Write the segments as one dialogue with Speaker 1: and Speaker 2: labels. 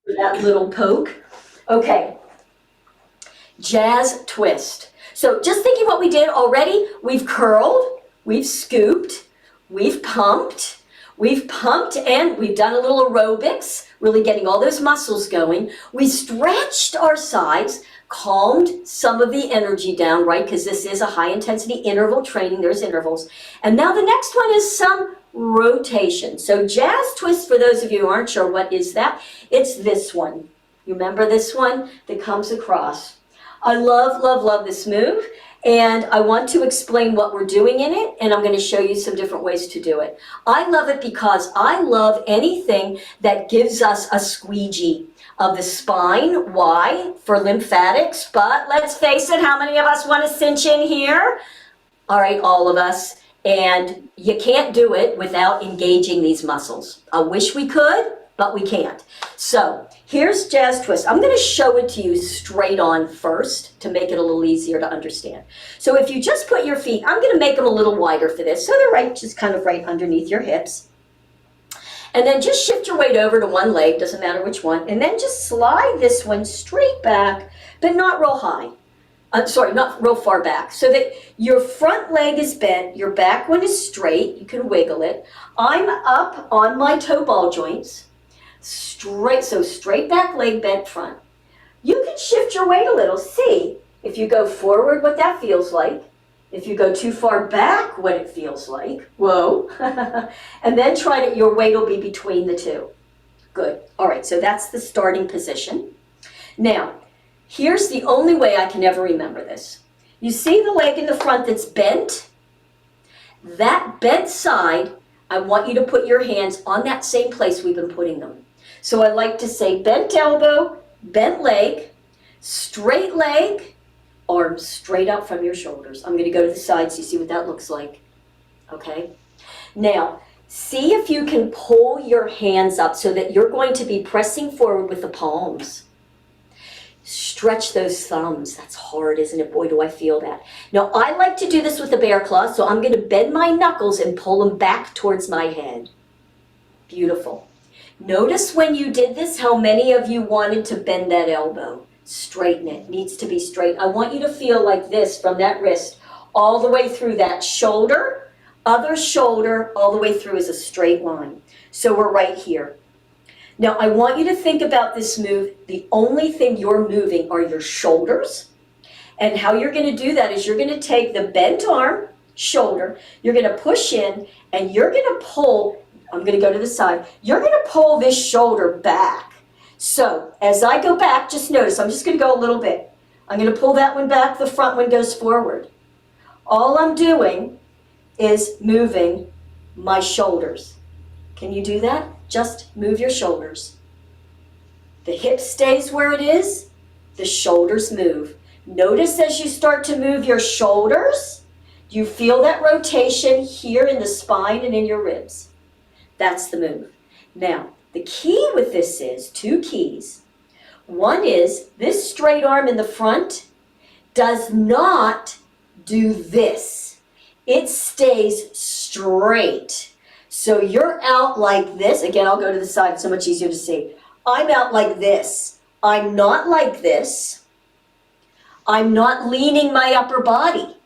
Speaker 1: for that little poke. Okay, jazz twist. So just thinking what we did already, we've curled, we've scooped, we've pumped, and we've done a little aerobics, really getting all those muscles going. We stretched our sides, calmed some of the energy down, right? Because this is a high intensity interval training, there's intervals. And now the next one is some rotation. So jazz twist, for those of you who aren't sure what is that, it's this one. You remember this one that comes across? I love, love, love this move, and I want to explain what we're doing in it, and I'm going to show you some different ways to do it. I love it because I love anything that gives us a squeegee of the spine. Why? For lymphatics, but let's face it, how many of us want to cinch in here? All right, all of us. And you can't do it without engaging these muscles. I wish we could, but we can't. So here's jazz twist. I'm going to show it to you straight on first to make it a little easier to understand. So if you just put your feet, I'm going to make them a little wider for this, so they're right, just kind of right underneath your hips. And then just shift your weight over to one leg, doesn't matter which one, and then just slide this one straight back, but not real high. Not real far back, so that your front leg is bent, your back one is straight, you can wiggle it. I'm up on my toe ball joints, straight, so straight back leg, bent front. You can shift your weight a little, see if you go forward what that feels like, if you go too far back what it feels like, whoa, and then try to, your weight will be between the two. Good, all right, so that's the starting position. Now, here's the only way I can ever remember this. You see the leg in the front that's bent? That bent side, I want you to put your hands on that same place we've been putting them. So I like to say bent elbow, bent leg, arms straight out from your shoulders. I'm going to go to the sides, you see what that looks like. Okay? Now, see if you can pull your hands up so that you're going to be pressing forward with the palms. Stretch those thumbs. That's hard, isn't it? Boy, do I feel that. Now, I like to do this with the bear claw, so I'm going to bend my knuckles and pull them back towards my head. Beautiful. Notice when you did this, how many of you wanted to bend that elbow. Straighten it. Needs to be straight. I want you to feel like this from that wrist all the way through that shoulder, other shoulder, all the way through is a straight line. So we're right here. Now, I want you to think about this move. The only thing you're moving are your shoulders. And how you're going to do that is you're going to take the bent arm, shoulder, you're going to push in, and you're going to pull, I'm going to go to the side, you're going to pull this shoulder back. So, as I go back, just notice, I'm just going to go a little bit. I'm going to pull that one back, the front one goes forward. All I'm doing is moving my shoulders. Can you do that? Just move your shoulders. The hip stays where it is, the shoulders move. Notice as you start to move your shoulders, you feel that rotation here in the spine and in your ribs. That's the move. Now, the key with this is, two keys. One is this straight arm in the front does not do this. It stays straight. So you're out like this. Again, I'll go to the side, so much easier to see. I'm out like this. I'm not like this. I'm not leaning my upper body.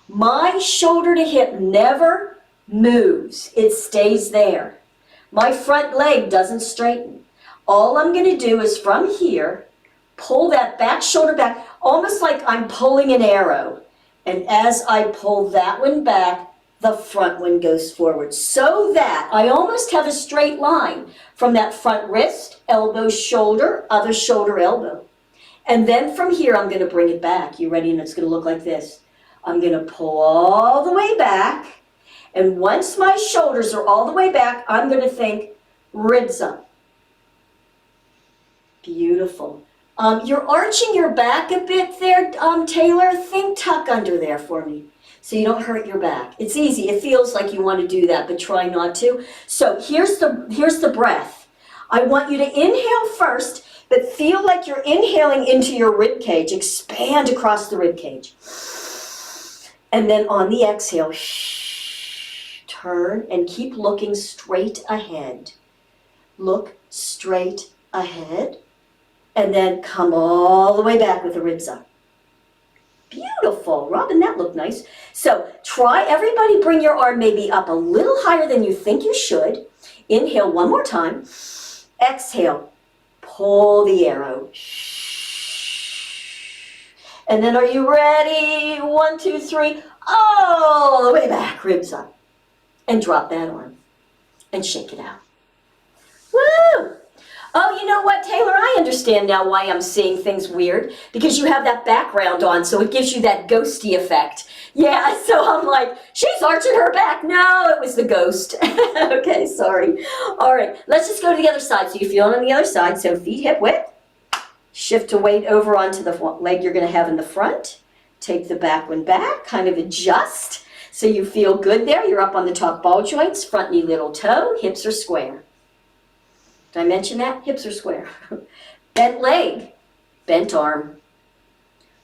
Speaker 1: My shoulder to hip never moves. It stays there. My front leg doesn't straighten. All I'm going to do is from here, pull that back shoulder back, almost like I'm pulling an arrow. And as I pull that one back, the front one goes forward. So that I almost have a straight line from that front wrist, elbow, shoulder, other shoulder, elbow. And then from here, I'm going to bring it back. You ready? And it's going to look like this. I'm going to pull all the way back. And once my shoulders are all the way back, I'm going to think ribs up. Beautiful. You're arching your back a bit there, Taylor. Think tuck under there for me so you don't hurt your back. It's easy. It feels like you want to do that, but try not to. So here's the breath. I want you to inhale first, but feel like you're inhaling into your rib cage. Expand across the rib cage. And then on the exhale, turn and keep looking straight ahead. Look straight ahead. And then come all the way back with the ribs up. Beautiful. Robin, that looked nice. So try, everybody bring your arm maybe up a little higher than you think you should. Inhale one more time. Exhale. Pull the arrow. And then are you ready? 1, 2, 3. All the way back. Ribs up. And drop that arm. And shake it out. Woo! Oh, you know what, Taylor? I understand now why I'm seeing things weird. Because you have that background on, so it gives you that ghosty effect. Yeah, so I'm like, she's arching her back. No, it was the ghost. Okay, sorry. All right, let's just go to the other side. So you feel it on the other side. So feet hip width. Shift the weight over onto the leg you're going to have in the front. Take the back one back. Kind of adjust. So you feel good there. You're up on the top ball joints. Front knee, little toe. Hips are square. Did I mention that? Hips are square. Bent leg, bent arm.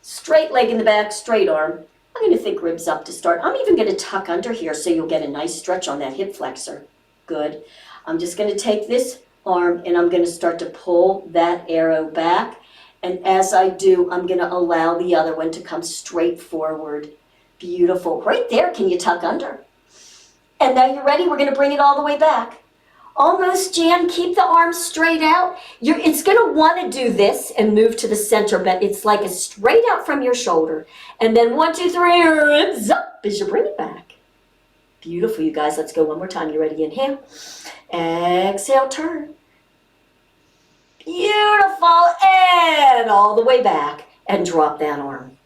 Speaker 1: Straight leg in the back, straight arm. I'm going to think ribs up to start. I'm even going to tuck under here so you'll get a nice stretch on that hip flexor. Good. I'm just going to take this arm and I'm going to start to pull that arrow back. And as I do, I'm going to allow the other one to come straight forward. Beautiful. Right there, can you tuck under? And now you're ready. We're going to bring it all the way back. Almost, Jan, keep the arms straight out. It's going to want to do this and move to the center, but it's like a straight out from your shoulder. And then 1, 2, 3, ribs up as you bring it back. Beautiful, you guys. Let's go one more time. You ready? Inhale. Exhale, turn. Beautiful. And all the way back. And drop that arm.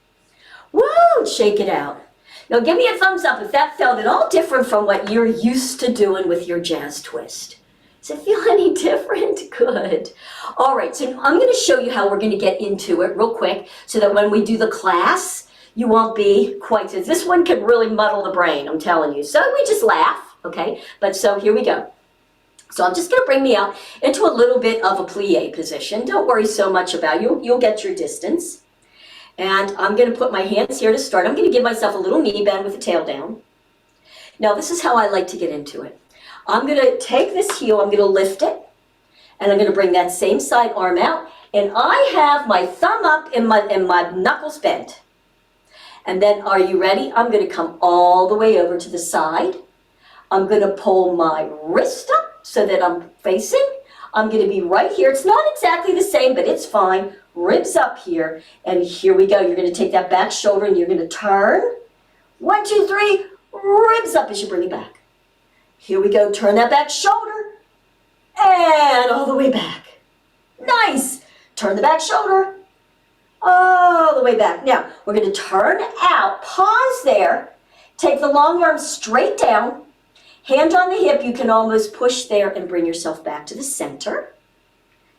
Speaker 1: Woo! Shake it out. Now give me a thumbs up if that felt at all different from what you're used to doing with your jazz twist. Does it feel any different? Good. All right, so I'm going to show you how we're going to get into it real quick so that when we do the class, you won't be quite as... This one can really muddle the brain, I'm telling you. So we just laugh, okay? But so here we go. So I'm just going to bring me out into a little bit of a plie position. Don't worry so much about it. You'll get your distance. And I'm going to put my hands here to start. I'm going to give myself a little knee bend with the tail down. Now this is how I like to get into it. I'm going to take this heel, I'm going to lift it, and I'm going to bring that same side arm out, and I have my thumb up and my knuckles bent. And then, are you ready? I'm going to come all the way over to the side. I'm going to pull my wrist up so that I'm facing. I'm going to be right here. It's not exactly the same, but it's fine. Ribs up here, and here we go. You're going to take that back shoulder, and you're going to turn. 1, 2, 3, ribs up as you bring it back. Here we go. Turn that back shoulder, and all the way back. Nice. Turn the back shoulder, all the way back. Now, we're going to turn out, pause there, take the long arm straight down, hand on the hip. You can almost push there and bring yourself back to the center.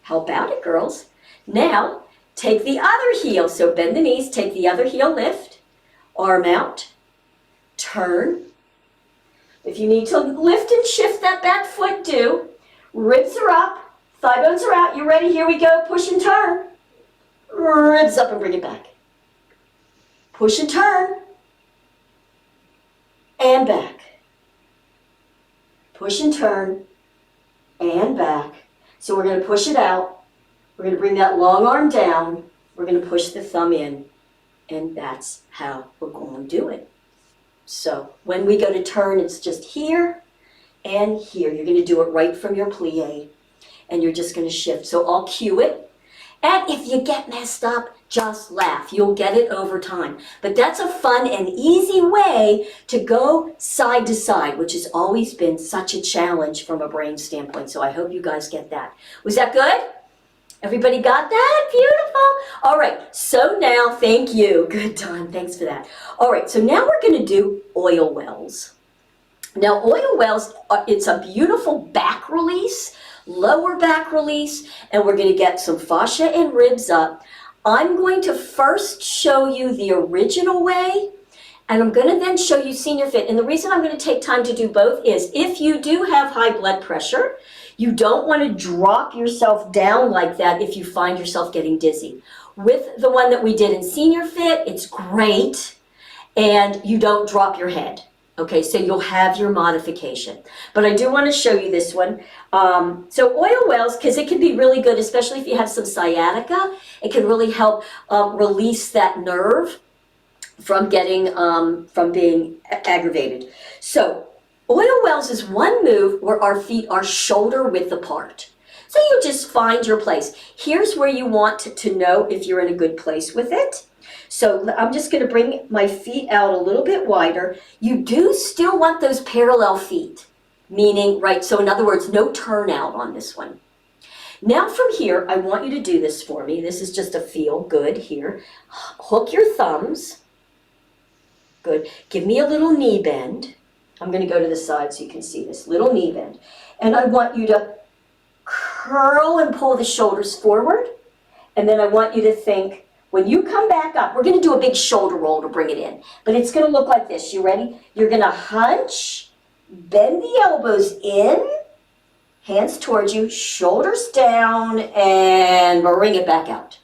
Speaker 1: How about it, girls? Now, take the other heel. So bend the knees, take the other heel, lift, arm out, turn. If you need to lift and shift that back foot, do. Ribs are up, thigh bones are out. You ready? Here we go. Push and turn. Ribs up and bring it back. Push and turn. And back. Push and turn. And back. So we're going to push it out. We're going to bring that long arm down. We're going to push the thumb in. And that's how we're going to do it. So when we go to turn, it's just here and here. You're going to do it right from your plie. And you're just going to shift. So I'll cue it. And if you get messed up, just laugh. You'll get it over time. But that's a fun and easy way to go side to side, which has always been such a challenge from a brain standpoint. So I hope you guys get that. Was that good? Everybody got that? Beautiful. All right, so now, thank you. Good, Don, thanks for that. All right, so now we're going to do oil wells. Now, oil wells, it's a beautiful back release, lower back release, and we're going to get some fascia and ribs up. I'm going to first show you the original way, and I'm going to then show you senior fit. And the reason I'm going to take time to do both is if you do have high blood pressure, you don't want to drop yourself down like that if you find yourself getting dizzy. With the one that we did in Senior Fit, it's great, and you don't drop your head. Okay, so you'll have your modification. But I do want to show you this one. So oil wells, because it can be really good, especially if you have some sciatica, it can really help release that nerve from getting, from being aggravated. So oil wells is one move where our feet are shoulder width apart. So you just find your place. Here's where you want to know if you're in a good place with it. So I'm just going to bring my feet out a little bit wider. You do still want those parallel feet, meaning, right, so in other words, no turnout on this one. Now from here, I want you to do this for me. This is just a feel good here. Hook your thumbs. Good. Give me a little knee bend. I'm going to go to the side so you can see this. Little knee bend. And I want you to curl and pull the shoulders forward. And then I want you to think, when you come back up, we're going to do a big shoulder roll to bring it in. But it's going to look like this. You ready? You're going to hunch, bend the elbows in, hands towards you, shoulders down, and bring it back out.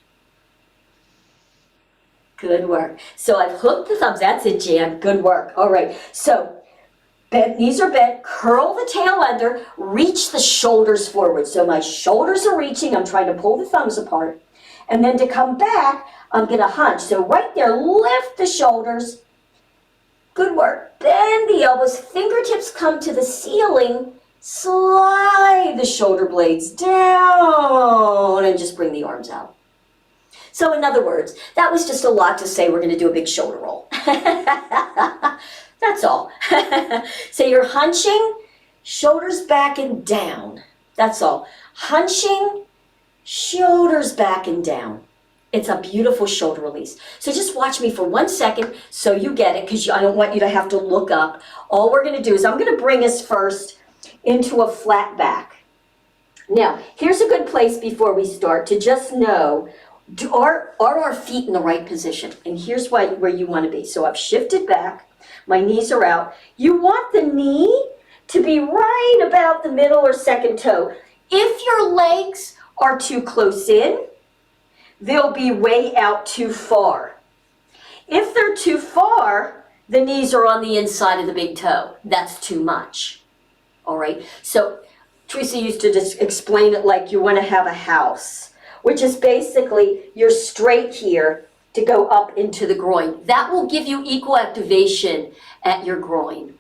Speaker 1: Good work. So I've hooked the thumbs. That's it, Jan. Good work. All right. So bent, knees are bent. Curl the tail under. Reach the shoulders forward. So my shoulders are reaching. I'm trying to pull the thumbs apart. And then to come back, I'm going to hunch. So right there, lift the shoulders. Good work. Bend the elbows. Fingertips come to the ceiling. Slide the shoulder blades down and just bring the arms out. So in other words, that was just a lot to say we're going to do a big shoulder roll. That's all. So you're hunching, shoulders back and down. That's all. Hunching, shoulders back and down. It's a beautiful shoulder release. So just watch me for 1 second so you get it, because I don't want you to have to look up. All we're going to do is I'm going to bring us first into a flat back. Now, here's a good place before we start to just know, are our feet in the right position? And here's where you want to be. So I've shifted back. My knees are out. You want the knee to be right about the middle or second toe. If your legs are too close in, they'll be way out too far. If they're too far, the knees are on the inside of the big toe. That's too much. All right. So Teresa used to just explain it like you want to have a house, which is basically you're straight here to go up into the groin. That will give you equal activation at your groin.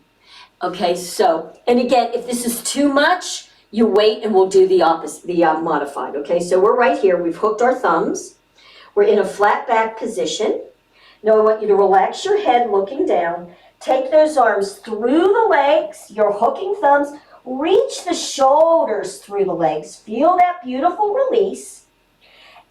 Speaker 1: Okay. So, and again, if this is too much, you wait and we'll do the opposite, the modified. Okay, so we're right here. We've hooked our thumbs. We're in a flat back position. Now I want you to relax your head looking down. Take those arms through the legs. You're hooking thumbs. Reach the shoulders through the legs. Feel that beautiful release.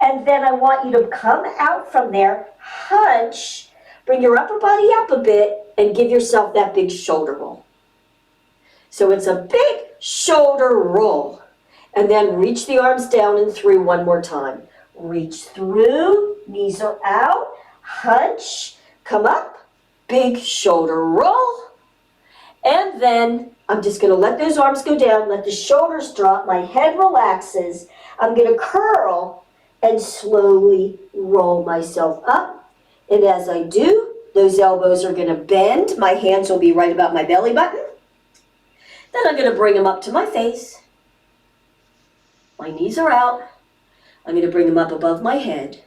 Speaker 1: And then I want you to come out from there, hunch, bring your upper body up a bit, and give yourself that big shoulder roll. So it's a big shoulder roll. And then reach the arms down and through one more time. Reach through, knees are out, hunch, come up, big shoulder roll. And then I'm just going to let those arms go down, let the shoulders drop, my head relaxes. I'm going to curl and slowly roll myself up. And as I do, those elbows are going to bend. My hands will be right about my belly button. Then I'm going to bring them up to my face. My knees are out. I'm going to bring them up above my head.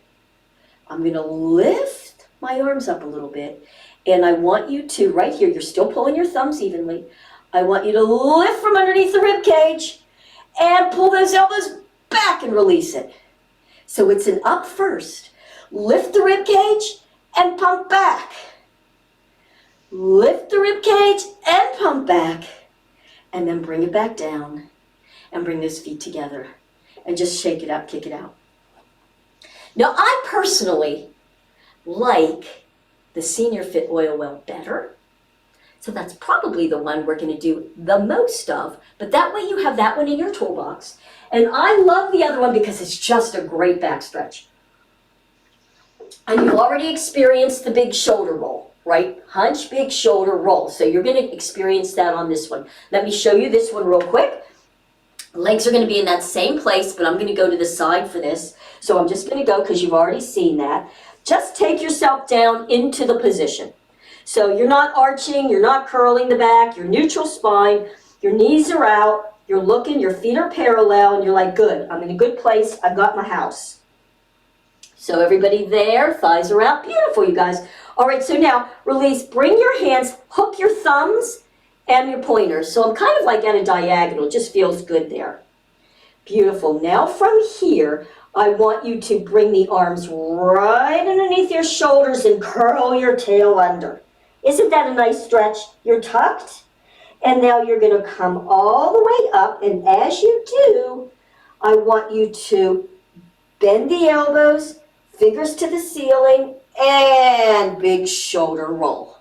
Speaker 1: I'm going to lift my arms up a little bit. And I want you to, right here, you're still pulling your thumbs evenly. I want you to lift from underneath the rib cage and pull those elbows back and release it. So it's an up first. Lift the rib cage and pump back. Lift the rib cage and pump back. And then bring it back down and bring those feet together and just shake it up, kick it out. Now, I personally like the Senior Fit Oil Well better. So that's probably the one we're going to do the most of. But that way you have that one in your toolbox. And I love the other one because it's just a great back stretch. And you've already experienced the big shoulder roll. Right? Hunch, big shoulder roll. So you're going to experience that on this one. Let me show you this one real quick. Legs are going to be in that same place, but I'm going to go to the side for this. So I'm just going to go because you've already seen that. Just take yourself down into the position. So you're not arching, you're not curling the back, you're neutral spine, your knees are out, you're looking, your feet are parallel, and you're like, good, I'm in a good place, I've got my house. So everybody there, thighs are out, beautiful, you guys. All right, so now release, bring your hands, hook your thumbs and your pointers. So I'm kind of like at a diagonal, just feels good there. Beautiful. Now from here, I want you to bring the arms right underneath your shoulders and curl your tail under. Isn't that a nice stretch? You're tucked, and now you're going to come all the way up, and as you do, I want you to bend the elbows, fingers to the ceiling, and big shoulder roll.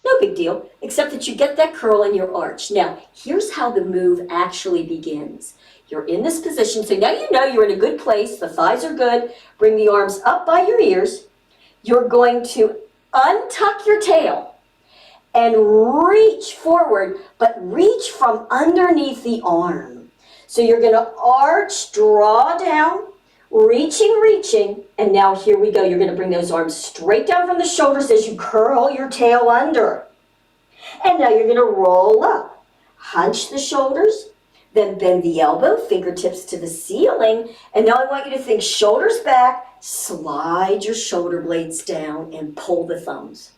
Speaker 1: No big deal, except that you get that curl in your arch. Now, here's how the move actually begins. You're in this position, so now you know you're in a good place, the thighs are good. Bring the arms up by your ears. You're going to untuck your tail and reach forward, but reach from underneath the arm. So you're going to arch, draw down, reaching, and now here we go. You're going to bring those arms straight down from the shoulders as you curl your tail under. And now you're going to roll up. Hunch the shoulders, then bend the elbow, fingertips to the ceiling, and now I want you to think shoulders back, slide your shoulder blades down, and pull the thumbs.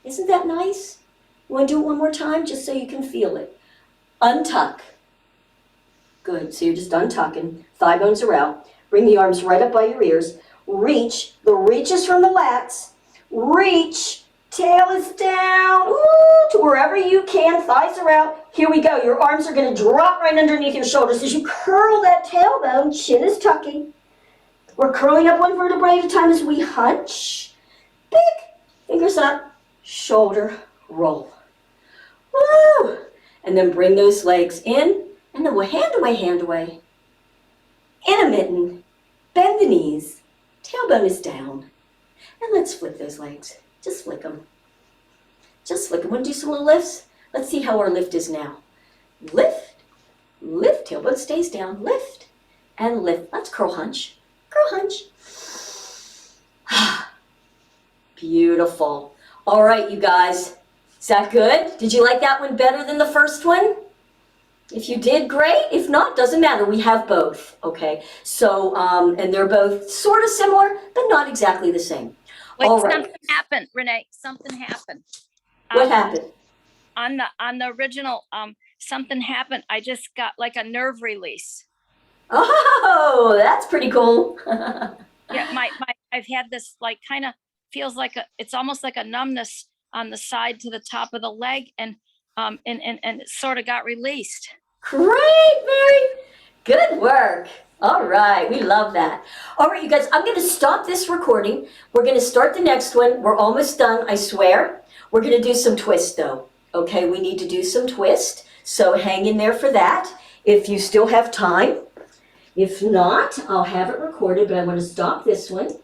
Speaker 1: Isn't that nice? You want to do it one more time just so you can feel it? Untuck. Good, so you're just untucking, thigh bones are out. Bring the arms right up by your ears. Reach, the reaches from the lats. Reach, tail is down, ooh, to wherever you can, thighs are out. Here we go, your arms are gonna drop right underneath your shoulders. As you curl that tailbone, chin is tucking. We're curling up one vertebrae at a time as we hunch. Big, fingers up, shoulder roll. Woo! And then bring those legs in. And then we'll hand away, intermittent, bend the knees, tailbone is down. And let's flick those legs, just flick them. Just flick them. Want to do some little lifts? Let's see how our lift is now. Lift, lift, tailbone stays down, lift, and lift. Let's curl hunch, Beautiful. All right, you guys, is that good? Did you like that one better than the first one? If you did, great. If not, doesn't matter. We have both, okay? So, and they're both sort of similar, but not exactly the same.
Speaker 2: Wait,
Speaker 1: All right.
Speaker 2: something happened, Renee. Something happened.
Speaker 1: What happened?
Speaker 2: On the original, something happened. I just got like a nerve release.
Speaker 1: Oh, that's pretty cool.
Speaker 2: Yeah, I've had this like kind of feels like it's almost like a numbness on the side to the top of the leg, and it sort of got released.
Speaker 1: Great, Mary. Good work. All right, we love that. All right, you guys, I'm going to stop this recording. We're going to start the next one. We're almost done, I swear. We're going to do some twist, though. Okay, we need to do some twist, so hang in there for that if you still have time. If not, I'll have it recorded, but I want to stop this one.